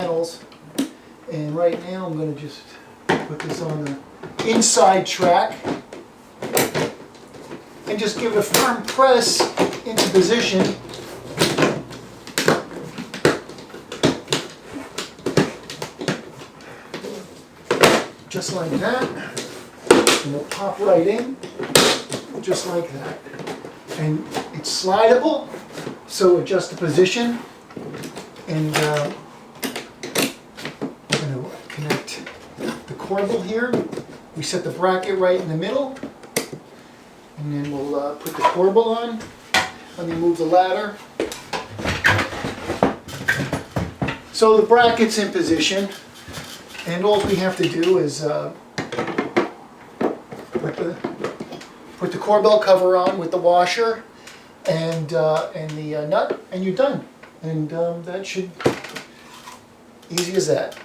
panels. And right now I'm going to just put this on the inside track and just give it a firm press into position. Just like that. And it'll pop right in, just like that. And it's slidable, so adjust the position. And I'm going to connect the corbel here. We set the bracket right in the middle. And then we'll put the corbel on. Let me move the ladder. So the bracket's in position. And all we have to do is put the corbel cover on with the washer and the nut, and you're done. And that should, easy as that.